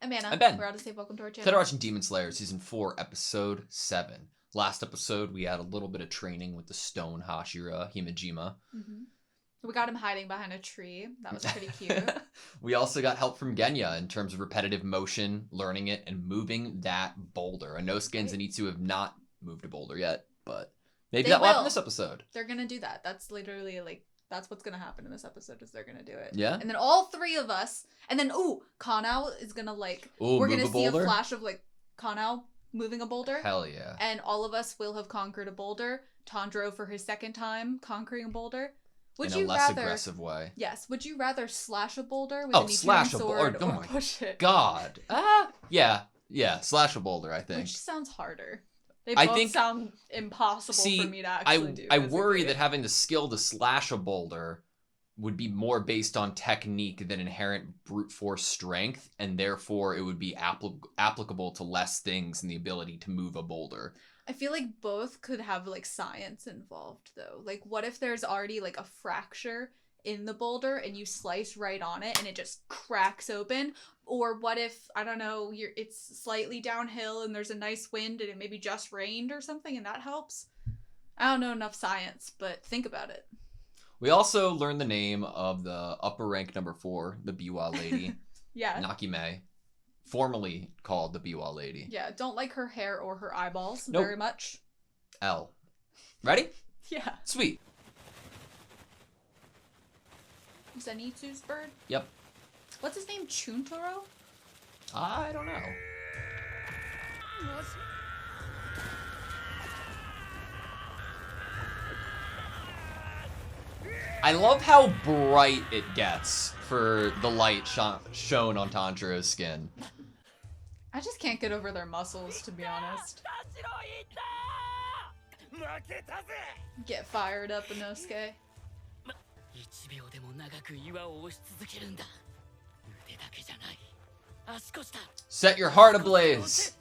I'm Anna. I'm Ben. We're AutoSave. Welcome to our channel. Today we're watching Demon Slayer Season 4, Episode 7. Last episode, we had a little bit of training with the stone Hashira, Himejima. We got him hiding behind a tree. That was pretty cute. We also got help from Genya in terms of repetitive motion, learning it, and moving that boulder. Inosuke and Zenitsu have not moved a boulder yet, but maybe that will happen this episode. They're going to do that. That's literally that's what's going to happen in this episode is they're going to do it. Yeah. And then all three of us, and then, Kanao is going to we're going to see a flash of Kanao moving a boulder. Hell yeah. And all of us will have conquered a boulder. Tanjiro for his second time conquering a boulder. In a less aggressive way. Yes. Would you rather slash a boulder with an slash a sword boulder. or push it? God. Yeah, slash a boulder, I think. Which sounds harder. They both sound impossible for me to actually do. I worry that having the skill to slash a boulder would be more based on technique than inherent brute force strength, and therefore it would be applicable to less things than the ability to move a boulder. I feel like both could have science involved though. What if there's already a fracture in the boulder and you slice right on it and it just cracks open? Or what if, I don't know, it's slightly downhill and there's a nice wind and it maybe just rained or something and that helps? I don't know enough science, but think about it. We also learned the name of the upper rank number 4, the Biwa lady. Yeah. Nakime. Formerly called the Biwa lady. Yeah, don't like her hair or her eyeballs Nope. very much. L. Ready? Yeah. Sweet. Zenitsu's bird? Yep. What's his name? Chuntaro? I don't know. I love how bright it gets for the light shown on Tanjiro's skin. I just can't get over their muscles, to be honest. Get fired up, Inosuke. Set your heart ablaze.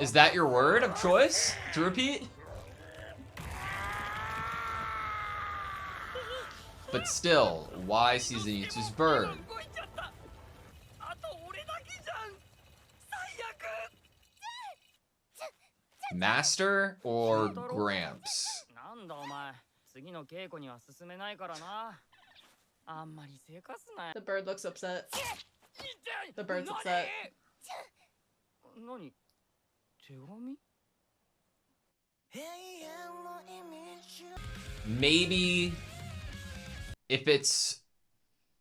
Is that your word of choice to repeat? But still, why see Zenitsu's bird? Master or Gramps? The bird looks upset. The bird's upset. Maybe if it's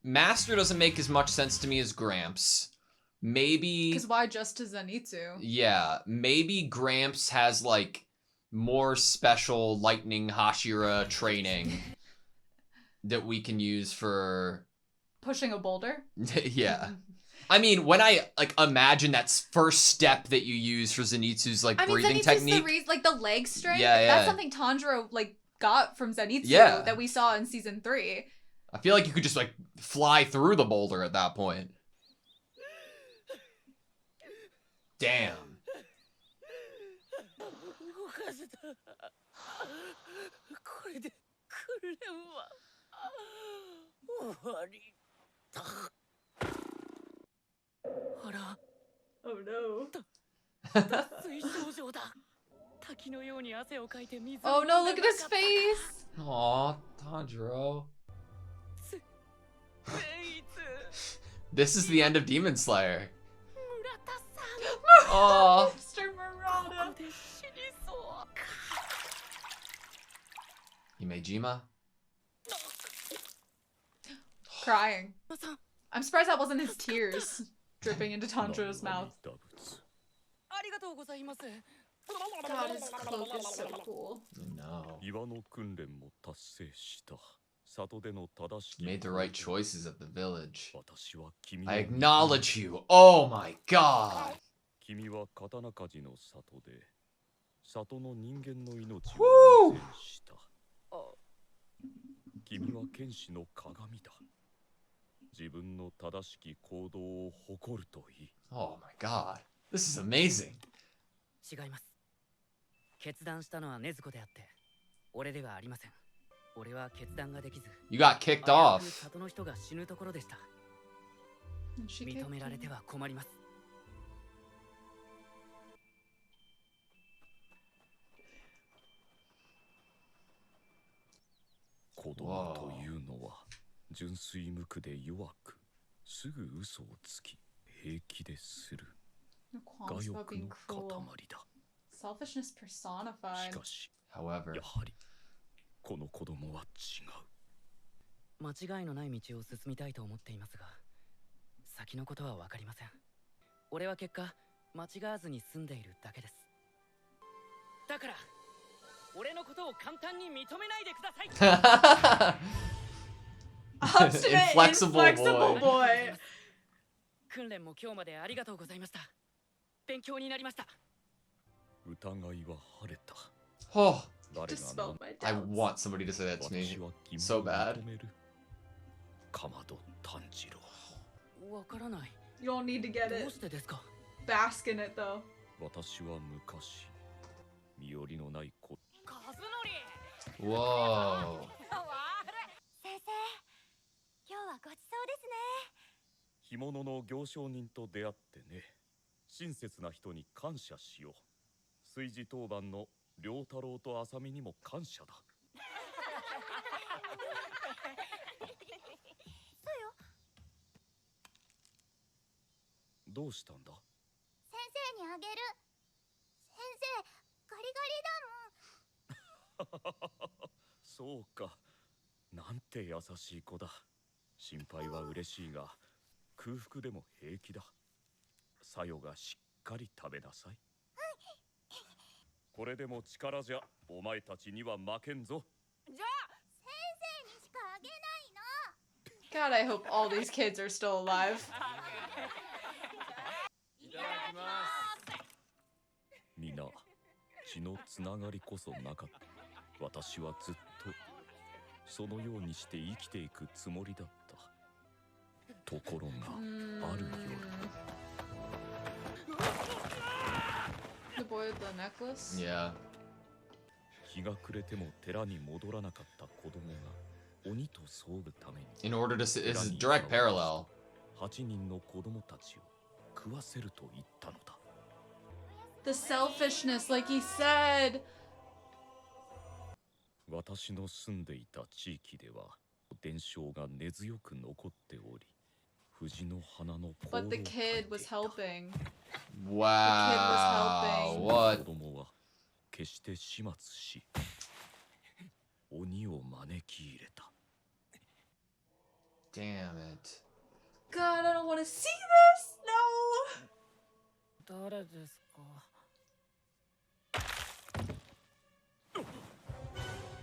Master doesn't make as much sense to me as Gramps. Maybe because why just to Zenitsu? Yeah, maybe Gramps has more special lightning Hashira training that we can use for pushing a boulder. Yeah. I mean, when I imagine that first step that you use for Zenitsu's breathing technique, the leg strength. Yeah. That's something Tanjiro got from Zenitsu that we saw in season 3. I feel like you could just fly through the boulder at that point. Damn. Oh no. Oh no, look at his face. Aw, Tanjiro. This is the end of Demon Slayer. Aw. Mr. Murata. Himejima. Crying. I'm surprised that wasn't his tears dripping into Tanjiro's mouth. God, his cloak is so cool. No. You made the right choices at the village. I acknowledge you. Oh my god. Woo! Oh my god. This is amazing. You got kicked off. And she kicked him. 子供というのは純粋無垢で弱く、すぐ嘘をつき平気でする No 我 qualms about 欲 being の cruel. 塊だ。 Selfishness し personified. かし However, やはりこの子供は違う。間違いのない道を進みたいと思っていますが、先のことは分かりません。俺は結果間違わずに済んでいるだけです。だから俺のことを簡単に認めないでください。Obstinate, inflexible boy. 訓練も今日までありがとうございました。勉強になりました。疑いは晴れた。 oh, 誰が Dispel my I doubts. want somebody to say that to 私 me. は君 So を bad. 認める。かまど炭治郎。わからない。 You don't need to get どう it. してですか。 Bask in it though. 私は昔身寄りのない子。カズノリ。 Whoa. 先生、今日はごちそうですね。干物の行商人と出会ってね。親切な人に感謝しよう。炊事当番の良太郎と浅見にも感謝だ。そうよ、どうしたんだ。先生にあげる。先生、ガリガリだもん。そうか。なんて優しい子だ。心配は嬉しいが、空腹でも平気だ。さよがしっかり食べなさい。これでも力じゃお前たちには負けんぞ。じゃあ、先生にしかあげないの。 God, I hope all these kids are still alive. 皆、血のつながりこそなかった。私はずっとそのようにして生きていくつもりだった。ところが、ある夜。The boy with the necklace? Yeah. 日が暮れても寺に戻らなかった子供が鬼と遭うために In order to this is a direct parallel. 8人の子供たちを食わせると言ったのだ。 The selfishness, like he said. 私の住んでいた地域では伝承が根強く残っており、藤の花の But the kid was helping. Wow. helping. 子 What? 供は決して始末し、鬼を招き入れた。 Damn it. God, I don't want to see this. No. 誰ですか。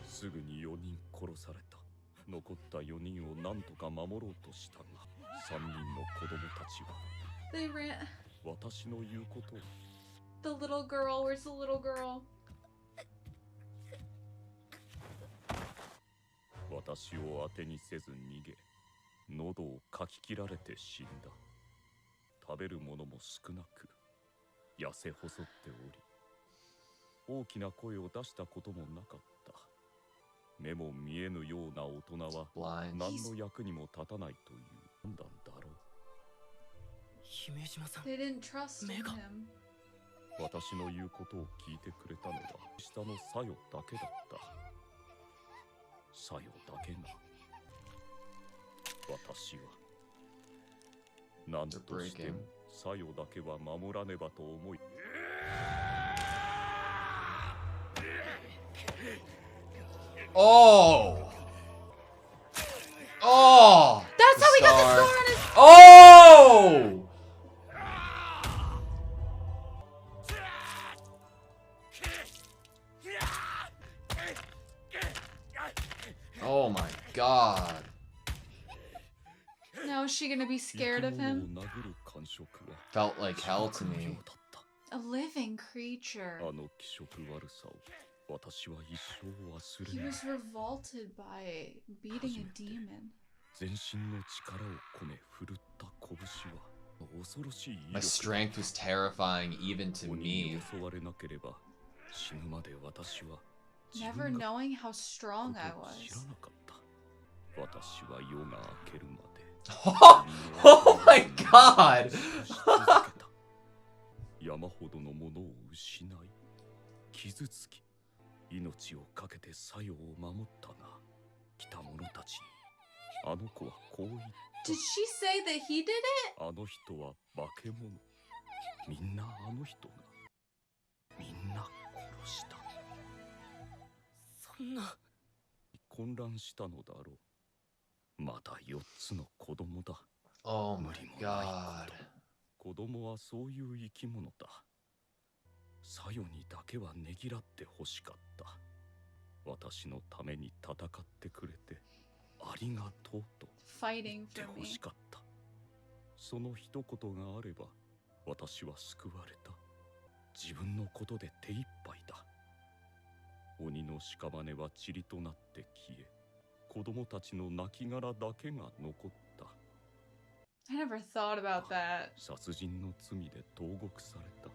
すぐに4人殺された。残った4人を何とか守ろうとしたが、3人の子供たちは They ran. 私の言うことを The little girl. Where's the little girl? 私を当てにせず逃げ、喉をかき切られて死んだ。食べるものも少なく、痩せ細っており、大きな声を出したこともなかった。目も見えぬような大人は Blind. 何の役にも立たないという判断だろう。姫島さん。 They didn't trust in Mega. him. 私の言うことを聞いてくれたのは下のさよだけだった。さよだけが。私は何としてもさよだけは守らねばと思い。Oh. Oh. That's how he got the scar on his. Oh. Oh my god. Now is she gonna be scared of 生き物を him? 殴る感触は Felt like hell to のよ me. うだった。 A living creature. あの気色悪さを私は一生忘 He れない。 was revolted by beating a demon. 全身の力を込め振るった拳は恐ろしい威 My 力。 strength was terrifying even to 鬼に me. 襲われなければ死ぬままで私は Never knowing how strong I ことを知ら was. なかった。私は夜が明けるまで Oh my god! 山ほどのものを失い、傷つき、命をかけて作用を守ったが、来た者たちにあの子はこう言った。 Did she say that he did it? あの人は化け物。みんなあの人がみんな殺した。そんな。混乱したのだろう。まだ4つの子供だ。 Oh 無 my 理もない god. 子供はそういう生き物だ。さよにだけはねぎらってほしかった。私のために戦ってくれてありがとうと Fighting 言って for ほ me. しかった。その一言があれば私は救われた。自分のことで手一杯だ。鬼の屍は塵となって消え、子供たちの亡骸だけが残った。 I never thought about that. 殺人の罪で投獄された。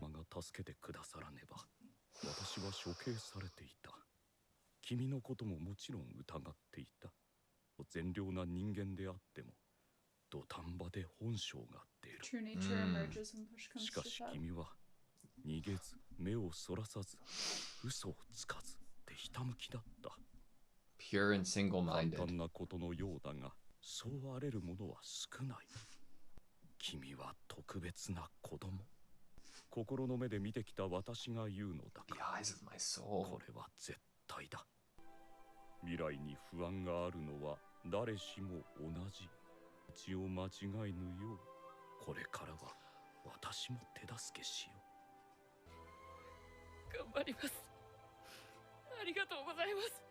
マが助けてくださらねば私は処刑されていた。君のことももちろん疑っていた。善良な人間であっても土壇場で本性が出る。 True nature emerges when push comes しか to し shove. 君は逃げず目をそらさず嘘をつかずでひたむきだった。 Pure and 簡 single-minded. 単なことのようだがそうあれるものは少ない。君は特別な子供。心の目で見てきた私が言うのだ The から eyes of my こ soul. れは絶対だ。未来に不安があるのは誰しも同じ。道を間違えぬようこれからは私も手助けしよう。頑張ります。ありがとうございます。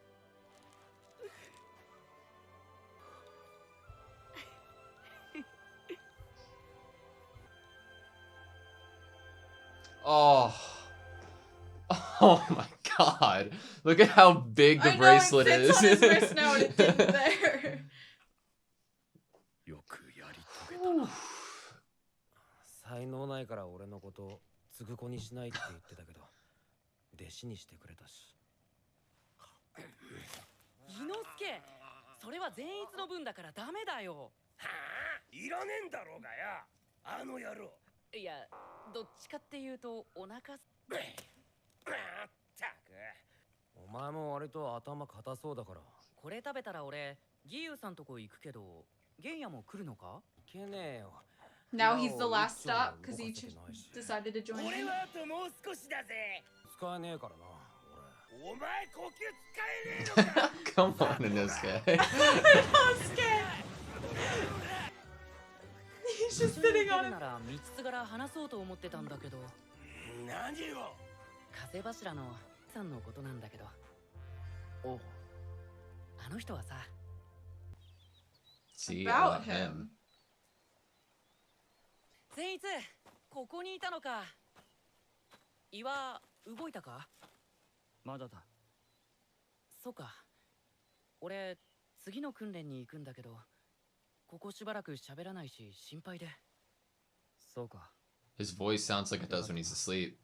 Oh. Oh my god. Look at how big the I know bracelet it fits on his wrist is. now and it didn't there. よくやり遂げたな。才能ないから俺のことを継ぐ子にしないって言ってたけど弟子にしてくれたし。伊之助、それは善逸の分だからダメだよ。はあ、いらねえんだろうがよ、あの野郎。いや、どっちかっていうとお腹す。まったく。お前も割と頭固そうだから。これ食べたら俺義勇さんとこ行くけど、玄也も来るのか？いけねえよ。 Now he's the last stop because he decided to join 俺 him. はあともう少しだぜ。使えねえからな。お前呼吸使えねえのか。 Come on, Inosuke. He's just sitting on な him. ら道津から話そうと思ってたんだけど、何を。風柱のさんのことなんだけど。お、あの人はさ。 See About about him. him. 善逸、ここにいたのか。岩動いたか？まだだ。そうか。俺次の訓練に行くんだけど、ここしばらく喋らないし心配で。そうか。 His voice sounds like it does when he's asleep.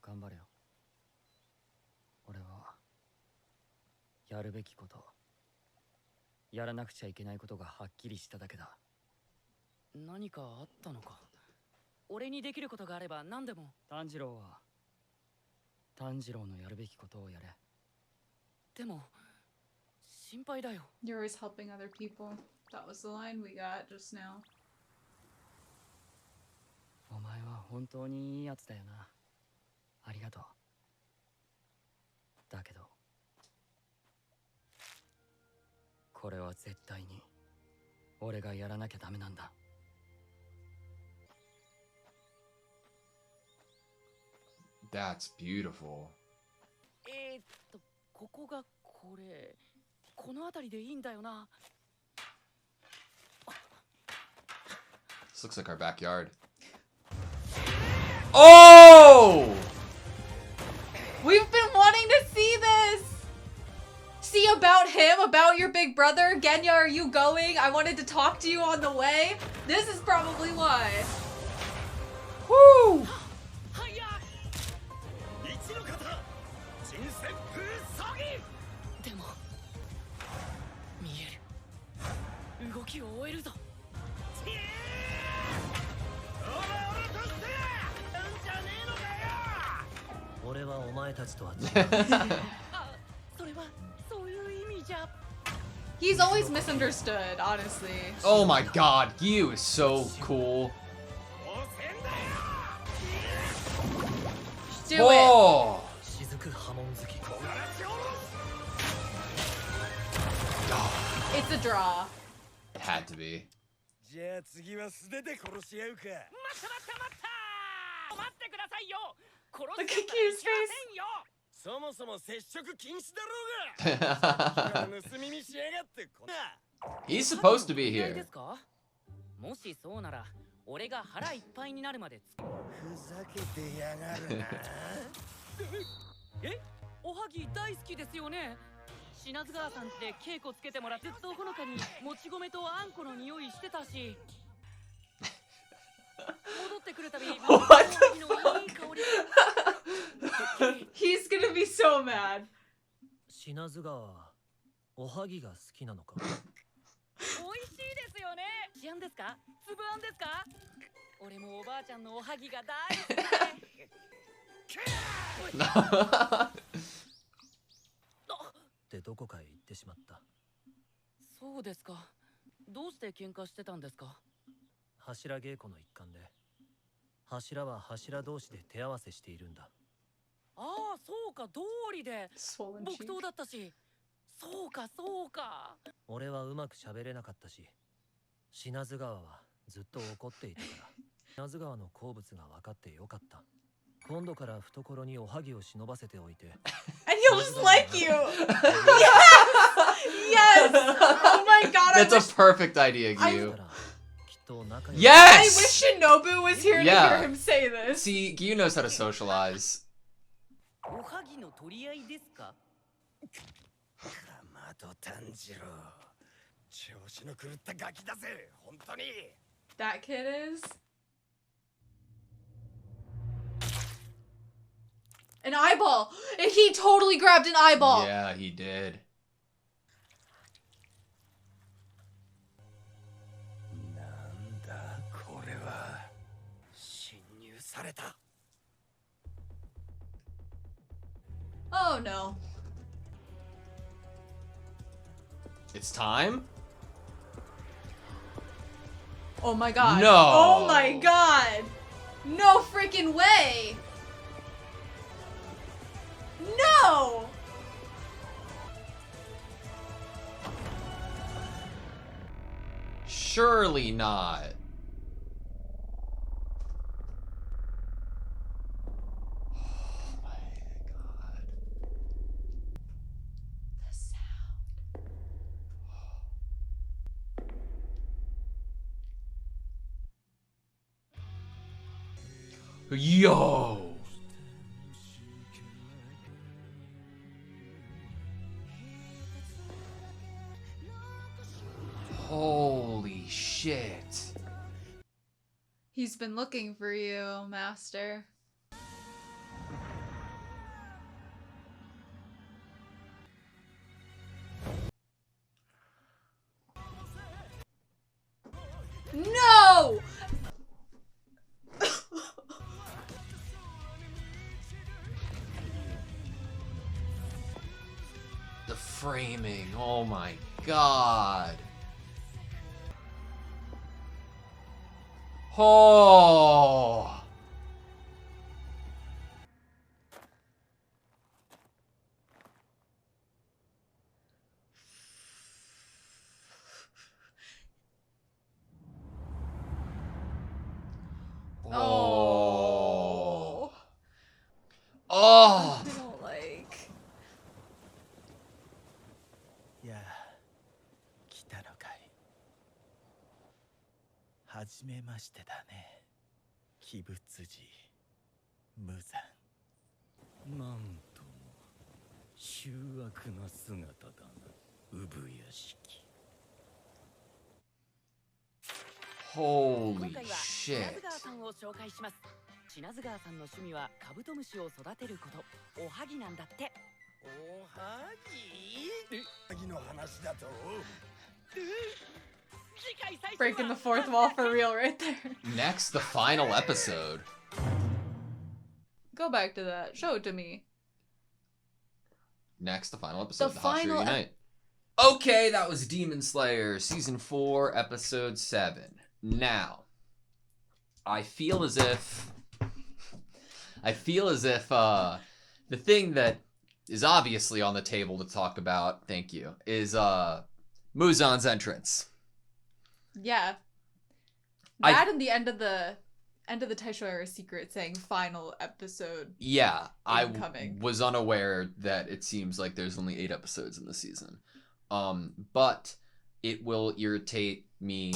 頑張れよ。俺はやるべきこと、やらなくちゃいけないことがはっきりしただけだ。何かあったのか？俺にできることがあれば何でも。炭治郎は炭治郎のやるべきことをやれ。でも心配だよ。 You're always helping other people. That was the line we got just now. お前は本当にいいやつだよな。ありがとう。だけどこれは絶対に俺がやらなきゃダメなんだ。 That's beautiful. ここがこれ、この辺りでいいんだよな。 This looks like our backyard. Oh! We've been wanting to see this! See about him, about your big brother. Genya, are you going? I wanted to talk to you on the way. This is probably why. Woo! 一郎でも見える動きを終えるぞ俺はお前たちとは違うあそれはそういう意味じゃ He's always misunderstood, honestly. Oh my god, Gyu is so cool. Do Oh! 雫波紋好き it. It's a draw. It had to be. じゃあ次は素手で殺し合うか。待ってくださいよ Look at Gyu's face. そもそも接触禁止だろうが。盗み見しやがってこんな。 He's supposed to be いない here. ですかもしそうなら俺が腹いっぱいになるまでふざけてやがるな。えおはぎ大好きですよね品津川さんって稽古つけてもらってずっとほのかにもち米とあんこの匂いしてたし戻ってくるたび What the He's gonna be so mad. 品津川はおはぎが好きなのか美味しいですよね市販ですか粒あんですか俺もおばあちゃんのおはぎが大好きでってどこかへ行ってしまった。そうですかどうして喧嘩してたんですか柱稽古の一環で柱は柱同士で手合わせしているんだ。ああそうか通りで Swollen 木 cheek. 刀だったしそうかそうか俺はうまく喋れなかったし品津川はずっと怒っていたから品津川の好物が分かってよかった。今度から懐におはぎを忍ばせておいて And he'll just like you. Yes. Oh my god. That's a perfect idea, Gyu. きっと仲良く I wish Yes! Shinobu was here to Yeah. hear him say this. See, Gyu knows how to socialize. おはぎの取り合いですかかまど炭治郎。調子の狂ったガキだぜ。本当に。 That kid is. An eyeball. And he totally grabbed an eyeball. Yeah, he did. なんだこれは。侵入された。 Oh no. It's time? Oh my god. No. Oh my god. No freaking way. No. Surely not. Oh my god. The sound. Yo! Holy shit. He's been looking for you, master. No! The framing, oh my god. Oh! Oh. Oh! I don't like. やあ、来たのかい。はじめましてだね。鬼物児、無惨。なんとも醜悪な姿だな、産屋敷。今 Holy 回は shit. 品津川さんを紹介します品津川さんの趣味はカブトムシを育てること、おはぎなんだって。おはぎおはぎの話だと。 Breaking the fourth wall for real right there. Next, the final episode. Go back to that. Show it to me. Next, the final episode of the final Hashira Unite. Okay, that was Demon Slayer, Season 4, Episode 7. Now, I feel as if the thing that is obviously on the table to talk about, thank you, is Muzan's entrance. Yeah. That and the end of the Taisho Era secret saying final episode. Yeah, incoming. I was unaware that it seems like there's only 8 episodes in the season. But it will irritate me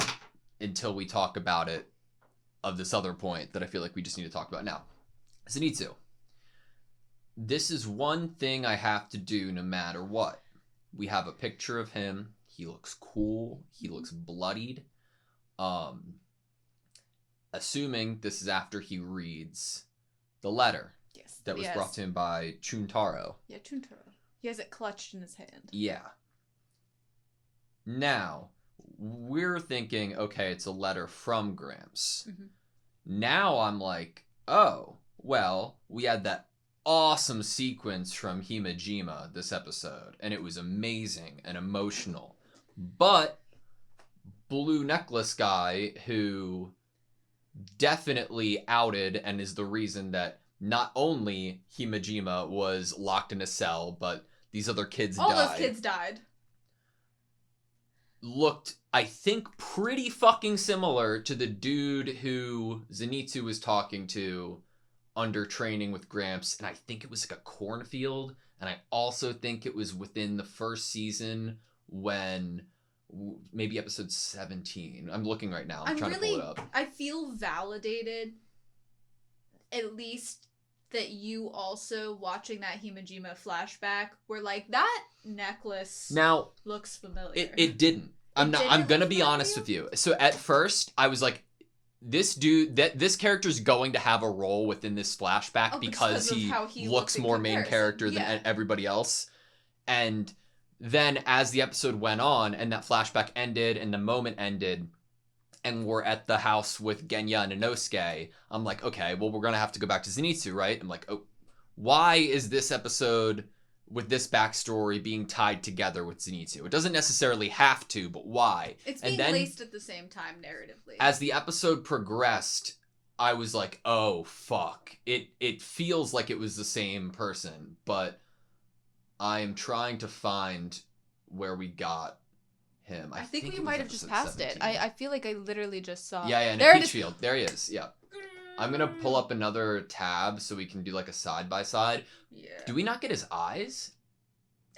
until we talk about it of this other point that I feel like we just need to talk about now. Zenitsu. This is one thing I have to do no matter what. We have a picture of him. He looks cool. He looks bloodied. Assuming this is after he reads the letter that was brought to him by Chuntaro. Yeah, Chuntaro. He has it clutched in his hand. Yeah. Now, we're thinking, okay, it's a letter from Gramps. Mm-hmm. Now I'm like, oh, well, we had that awesome sequence from Himejima this episode, and it was amazing and emotional. But Blue Necklace guy, who definitely outed and is the reason that not only Himejima was locked in a cell, but these other kids died. All those kids died. Looked, I think, pretty fucking similar to the dude who Zenitsu was talking to under training with Gramps, and I think it was like a cornfield, and I also think it was within the first season when maybe episode 17. I'm looking right now. I'm trying to pull it up. I feel validated, at least, that you also watching that Himejima flashback were like, that necklace now looks familiar. It didn't. I'm gonna be honest with you. So at first I was like, this character's going to have a role within this flashback because he looks more main character than everybody else. And then as the episode went on and that flashback ended and the moment ended and we're at the house with Genya and Inosuke, I'm like, okay, well, we're going to have to go back to Zenitsu, right? I'm like, oh, why is this episode with this backstory being tied together with Zenitsu? It doesn't necessarily have to, but why? It's being laced at the same time narratively. As the episode progressed, I was like, oh, fuck. It feels like it was the same person, but I am trying to find where we got him. I think we might have just passed 17. I feel like I literally just saw... Yeah, in a peach field. There he is, yeah. I'm going to pull up another tab so we can do like a side-by-side. Yeah. Do we not get his eyes?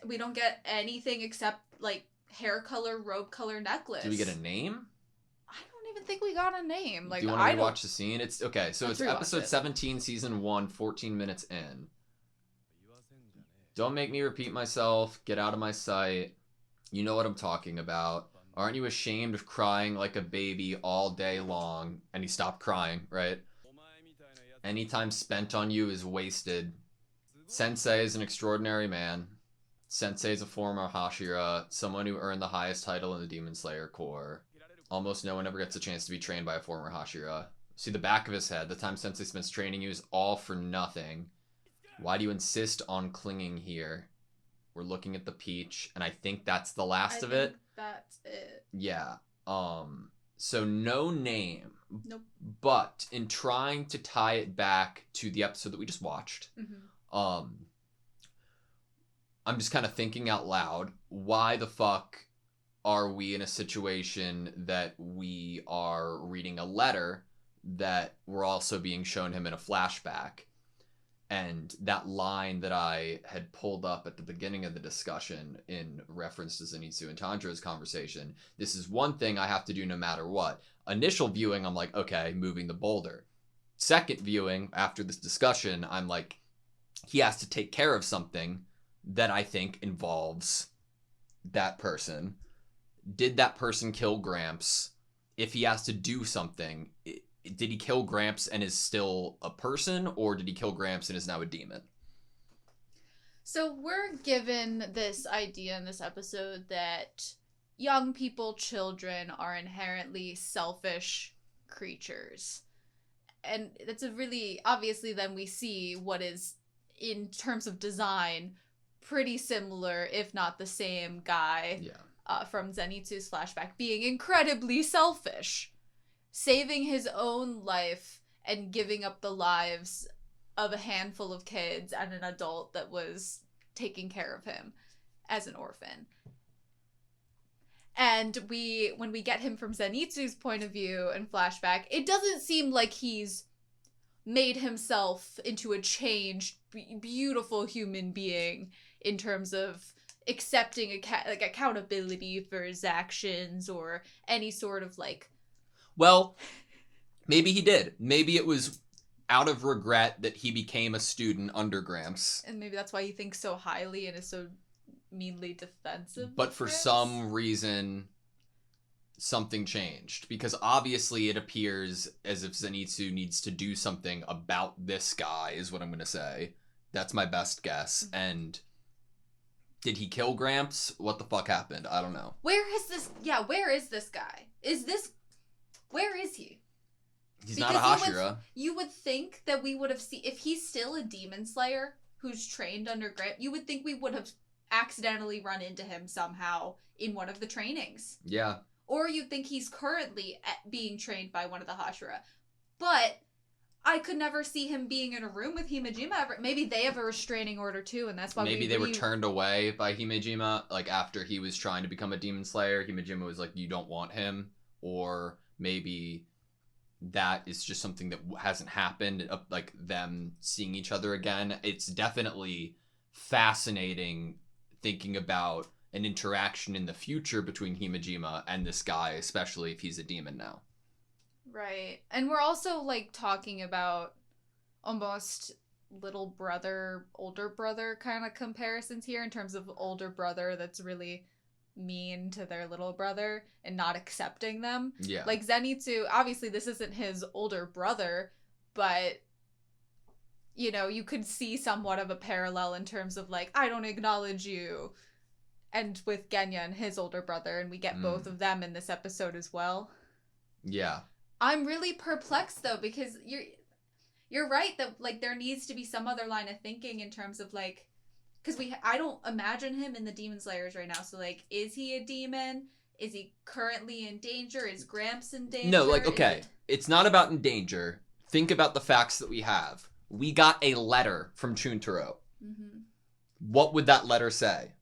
We don't get anything except like hair color, robe color, necklace. Do we get a name? I don't even think we got a name. Like, do you want to rewatch the scene? It's okay, so it's episode 17, season 1, 14 minutes in. Don't make me repeat myself. Get out of my sight. You know what I'm talking about. Aren't you ashamed of crying like a baby all day long? And he stopped crying, right? Any time spent on you is wasted. Sensei is an extraordinary man. Sensei is a former Hashira, someone who earned the highest title in the Demon Slayer Corps. Almost no one ever gets a chance to be trained by a former Hashira. See the back of his head. The time Sensei spends training you is all for nothing. Why do you insist on clinging here? We're looking at the peach, and I think that's the last of it. That's it. Yeah. So no name. Nope. But in trying to tie it back to the episode that we just watched, I'm just kind of thinking out loud, why the fuck are we in a situation that we are reading a letter that we're also being shown him in a flashback? And that line that I had pulled up at the beginning of the discussion in reference to Zenitsu and Tanjiro's conversation, this is one thing I have to do no matter what. Initial viewing, I'm like, okay, moving the boulder. Second viewing, after this discussion, I'm like, he has to take care of something that I think involves that person. Did that person kill Gramps? If he has to do something, did he kill Gramps and is still a person, or did he kill Gramps and is now a demon? So we're given this idea in this episode that young people, children, are inherently selfish creatures. And that's a really, obviously then we see what is, in terms of design, pretty similar, if not the same guy from Zenitsu's flashback, being incredibly selfish. Saving his own life and giving up the lives of a handful of kids and an adult that was taking care of him as an orphan. And when we get him from Zenitsu's point of view and flashback, it doesn't seem like he's made himself into a changed, beautiful human being in terms of accepting accountability for his actions or any sort of like... Well, maybe he did. Maybe it was out of regret that he became a student under Gramps. And maybe that's why he thinks so highly and is so meanly defensive. But for some reason, something changed. Because obviously it appears as if Zenitsu needs to do something about this guy, is what I'm going to say. That's my best guess. Mm-hmm. And did he kill Gramps? What the fuck happened? I don't know. Where is this guy? Where is he? He's because not a Hashira. You would think that we would have seen, if he's still a demon slayer who's trained under Gramps, you would think we would have accidentally run into him somehow in one of the trainings. Yeah. Or you'd think he's currently being trained by one of the Hashira. But I could never see him being in a room with Himejima ever. Maybe they have a restraining order too, and that's why maybe they were turned away by Himejima, like after he was trying to become a demon slayer. Himejima was like, you don't want him. Or maybe that is just something that hasn't happened, like them seeing each other again. It's definitely fascinating thinking about an interaction in the future between Himejima and this guy, especially if he's a demon now. Right. And we're also like talking about almost little brother, older brother kind of comparisons here in terms of older brother that's really mean to their little brother and not accepting them. Yeah. Like Zenitsu, obviously this isn't his older brother, but you know, you could see somewhat of a parallel in terms of like, I don't acknowledge you. And with Genya and his older brother, and we get both of them in this episode as well. Yeah. I'm really perplexed though, because you're right that like there needs to be some other line of thinking in terms of like, because I don't imagine him in the Demon Slayers right now. So like, is he a demon? Is he currently in danger? Is Gramps in danger? No, like, okay, it's not about in danger. Think about the facts that we have. We got a letter from Chuntaro. Mm-hmm. What would that letter say?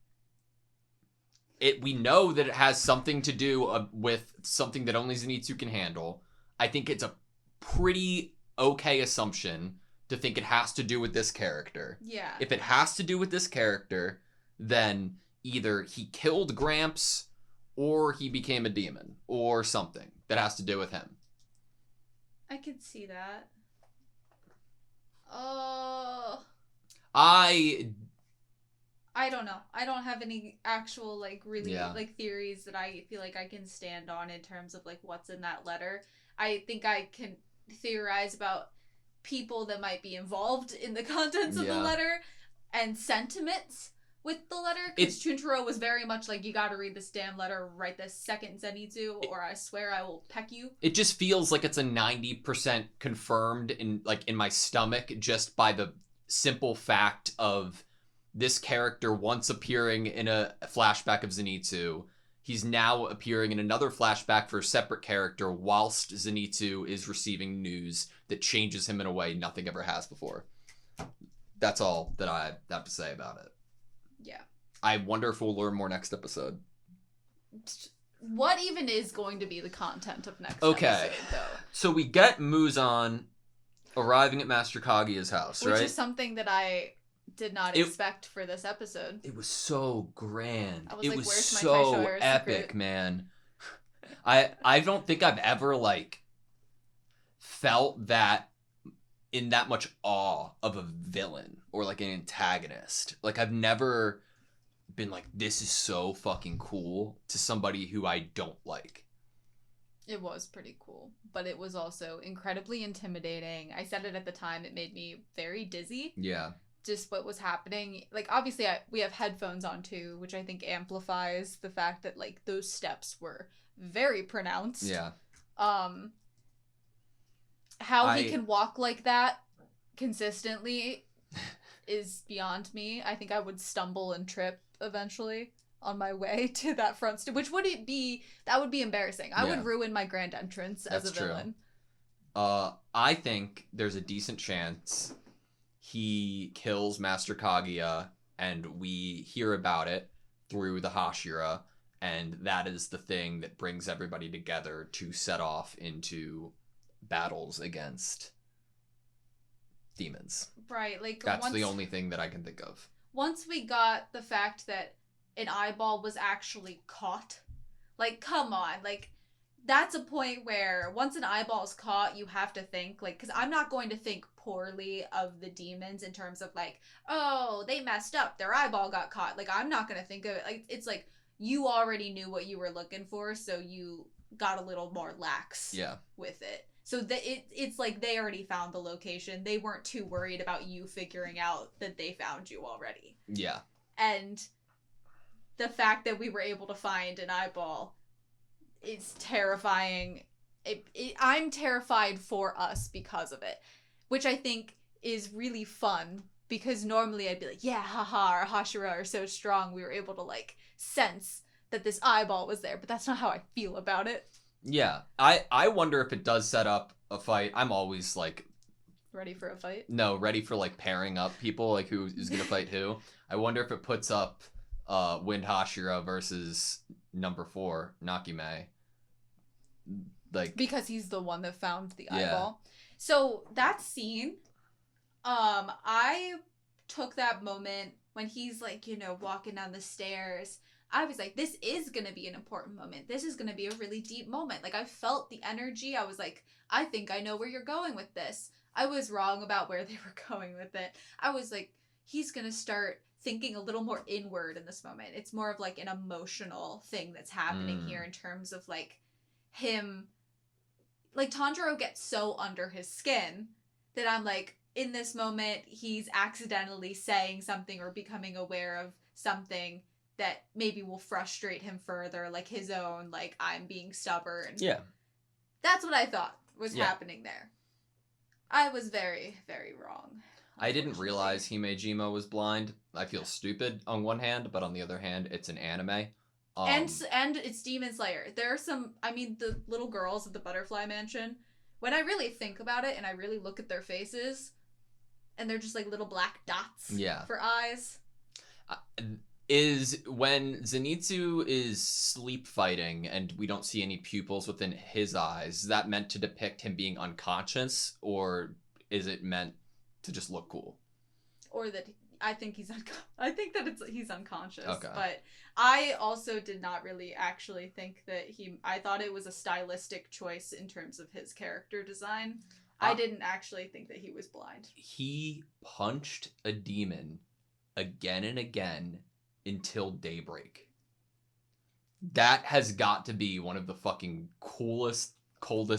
We know that it has something to do with something that only Zenitsu can handle. I think it's a pretty okay assumption to think it has to do with this character. Yeah. If it has to do with this character, then either he killed Gramps or he became a demon or something that has to do with him. I could see that. Oh. I don't know. I don't have any actual, like, really, like, theories that I feel like I can stand on in terms of, like, what's in that letter. I think I can theorize about people that might be involved in the contents of the letter and sentiments with the letter. Because Chuntaro was very much like, you gotta read this damn letter right this second, Zenitsu, or I swear I will peck you. It just feels like it's a 90% confirmed in my stomach just by the simple fact of this character once appearing in a flashback of Zenitsu. He's now appearing in another flashback for a separate character whilst Zenitsu is receiving news that changes him in a way nothing ever has before. That's all that I have to say about it. Yeah. I wonder if we'll learn more next episode. What even is going to be the content of next episode, though? So we get Muzan arriving at Master Kaguya's house, right? Which is something that I did not expect for this episode. It was so grand. It was so epic, man. I don't think I've ever like felt that in that much awe of a villain or like an antagonist. Like I've never been like, this is so fucking cool to somebody who I don't like. It was pretty cool, but it was also incredibly intimidating. I said it at the time, it made me very dizzy. Yeah. Just what was happening. Like, obviously, we have headphones on too, which I think amplifies the fact that, like, those steps were very pronounced. Yeah. How he can walk like that consistently is beyond me. I think I would stumble and trip eventually on my way to that front which would it be? That would be embarrassing. I would ruin my grand entrance as a villain. I think there's a decent chance he kills Master Kaguya, and we hear about it through the Hashira, and that is the thing that brings everybody together to set off into battles against demons. Right, like that's the only thing that I can think of. Once we got the fact that an eyeball was actually caught, like, come on, like, that's a point where once an eyeball is caught, you have to think, like, because I'm not going to think poorly of the demons in terms of, like, oh, they messed up, their eyeball got caught. Like, I'm not going to think of it, like, it's like, you already knew what you were looking for, so you got a little more lax with it. So it's like they already found the location. They weren't too worried about you figuring out that they found you already. Yeah. And the fact that we were able to find an eyeball is terrifying. I'm terrified for us because of it, which I think is really fun, because normally I'd be like, yeah, haha, our Hashira are so strong, we were able to, like, sense that this eyeball was there, but that's not how I feel about it. Yeah. I wonder if it does set up a fight. I'm always, like... Ready for a fight? No, ready for, like, pairing up people, like, who's gonna fight who. I wonder if it puts up Wind Hashira versus number 4, Nakime. Like... Because he's the one that found the eyeball. So, that scene, I took that moment when he's, like, you know, walking down the stairs. I was like, this is going to be an important moment. This is going to be a really deep moment. Like, I felt the energy. I was like, I think I know where you're going with this. I was wrong about where they were going with it. I was like, he's going to start thinking a little more inward in this moment. It's more of, like, an emotional thing that's happening here in terms of, like, him. Like, Tanjiro gets so under his skin that I'm like, in this moment, he's accidentally saying something or becoming aware of something that maybe will frustrate him further, like his own, like, I'm being stubborn. Yeah. That's what I thought was happening there. I was very, very wrong. I didn't realize Himejima was blind. I feel stupid on one hand, but on the other hand, it's an anime. And it's Demon Slayer. There are some, I mean, the little girls at the Butterfly Mansion, when I really think about it and I really look at their faces, and they're just like little black dots for eyes. Is when Zenitsu is sleep fighting and we don't see any pupils within his eyes, is that meant to depict him being unconscious, or is it meant to just look cool? Or that I think he's he's unconscious. Okay. But I also did not really actually think that I thought it was a stylistic choice in terms of his character design. I didn't actually think that he was blind. He punched a demon again and again until daybreak. That has got to be one of the fucking coldest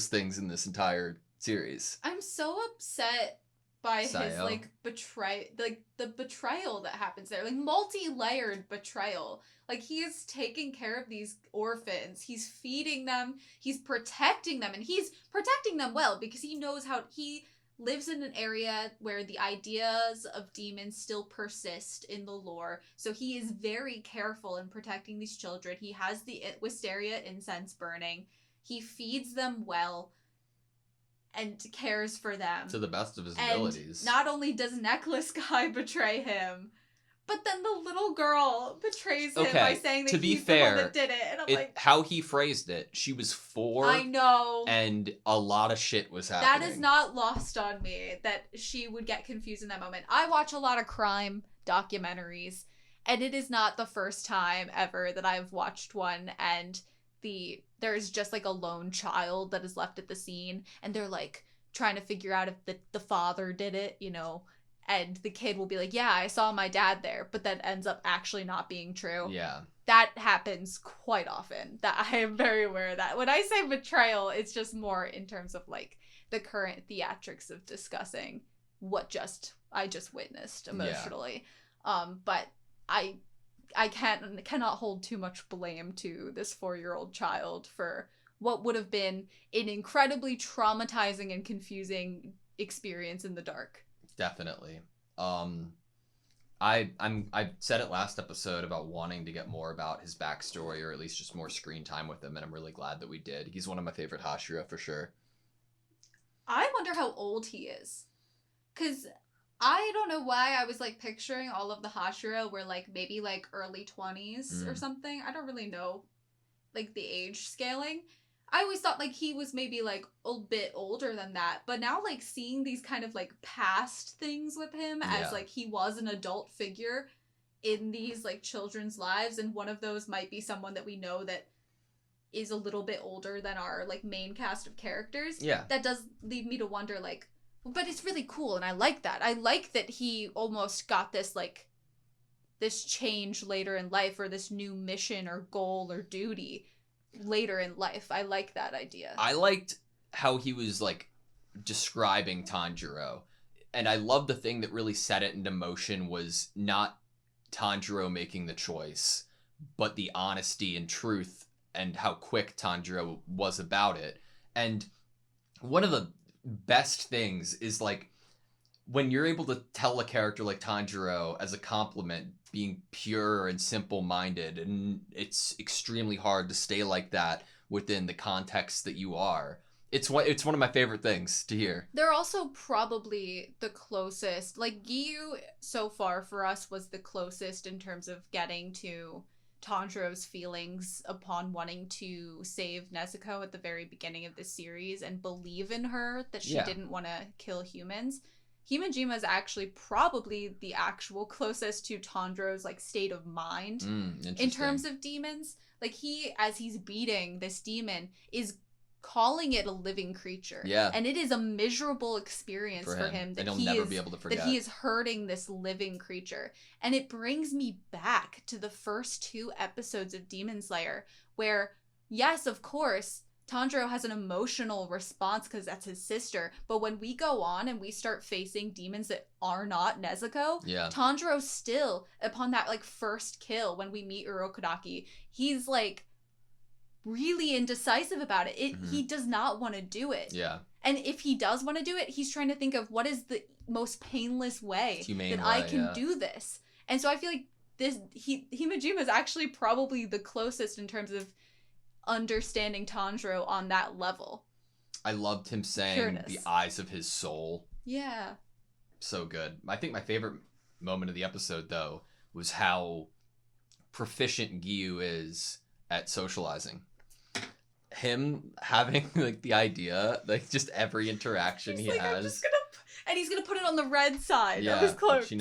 things in this entire series. I'm so upset by his, like, the betrayal that happens there. Like, multi-layered betrayal. Like, he is taking care of these orphans. He's feeding them. He's protecting them. And he's protecting them well because he knows how... He lives in an area where the ideas of demons still persist in the lore. So he is very careful in protecting these children. He has the wisteria incense burning. He feeds them well and cares for them. To the best of his abilities. Not only does Necklace Guy betray him, but then the little girl betrays him by saying that he's the one that did it. And I'm like... How he phrased it, she was 4. I know. And a lot of shit was happening. That is not lost on me, that she would get confused in that moment. I watch a lot of crime documentaries, and it is not the first time ever that I've watched one, and there's just, like, a lone child that is left at the scene, and they're, like, trying to figure out if the father did it, you know, and the kid will be like, yeah, I saw my dad there, but that ends up actually not being true. Yeah. That happens quite often. That I am very aware of that. When I say betrayal, it's just more in terms of like the current theatrics of discussing what I just witnessed emotionally. But I cannot hold too much blame to this 4-year-old child for what would have been an incredibly traumatizing and confusing experience in the dark. Definitely. I said it last episode about wanting to get more about his backstory, or at least just more screen time with him, and I'm really glad that we did. He's one of my favorite Hashira for sure. I wonder how old he is. Because I don't know why I was like picturing all of the Hashira were like maybe like early 20s or something. I don't really know like the age scaling. I always thought like he was maybe like a bit older than that, but now like seeing these kind of like past things with him as like he was an adult figure in these like children's lives, and one of those might be someone that we know that is a little bit older than our like main cast of characters. Yeah. That does lead me to wonder like, but it's really cool, and I like that. I like that he almost got this like this change later in life, or this new mission or goal or duty later in life. I like that idea. I liked how he was like describing Tanjiro, and I love the thing that really set it into motion was not Tanjiro making the choice, but the honesty and truth and how quick Tanjiro was about it. And one of the best things is like when you're able to tell a character like Tanjiro as a compliment being pure and simple-minded, and it's extremely hard to stay like that within the context that you are. It's one of my favorite things to hear. They're also probably the closest, like Giyu so far for us was the closest in terms of getting to Tanjiro's feelings upon wanting to save Nezuko at the very beginning of the series and believe in her that she didn't want to kill humans. Himejima is actually probably the actual closest to Tanjiro's like state of mind in terms of demons. Like he, as he's beating this demon, is calling it a living creature. Yeah. And it is a miserable experience for him that and he'll never be able to forget. That he is hurting this living creature. And it brings me back to the first 2 episodes of Demon Slayer, where, yes, of course, Tanjiro has an emotional response because that's his sister, but when we go on and we start facing demons that are not Nezuko, Tanjiro still, upon that like first kill when we meet Urokodaki, he's like really indecisive about it. He does not want to do it. Yeah. And if he does want to do it, he's trying to think of what is the most painless way that I can do this. And so I feel like Himejima is actually probably the closest in terms of understanding Tanjiro on that level. I loved him saying the eyes of his soul. Yeah. So good. I think my favorite moment of the episode, though, was how proficient Giyu is at socializing. Him having like the idea, like just every interaction he has. And he's gonna put it on the red side of his cloak too.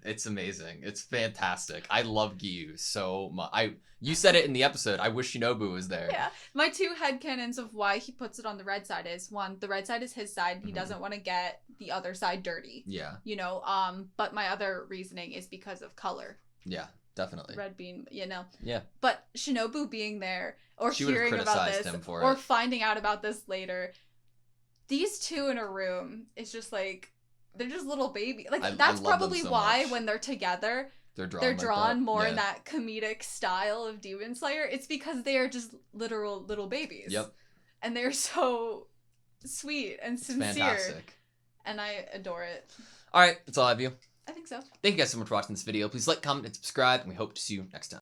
It's amazing. It's fantastic. I love Giyu so much. You said it in the episode. I wish Shinobu was there. Yeah. My 2 headcanons of why he puts it on the red side is, 1, the red side is his side. He doesn't want to get the other side dirty. Yeah. You know, but my other reasoning is because of color. Yeah, definitely. Red bean, you know. Yeah. But Shinobu being there, or hearing about this, or finding out about this later, these 2 in a room is just like, they're just little babies. Like, that's probably why when they're together, they're drawn more in that comedic style of Demon Slayer. It's because they are just literal little babies. Yep. And they're so sweet and sincere. Fantastic. And I adore it. All right, that's all I have you. I think so. Thank you guys so much for watching this video. Please like, comment, and subscribe, and we hope to see you next time.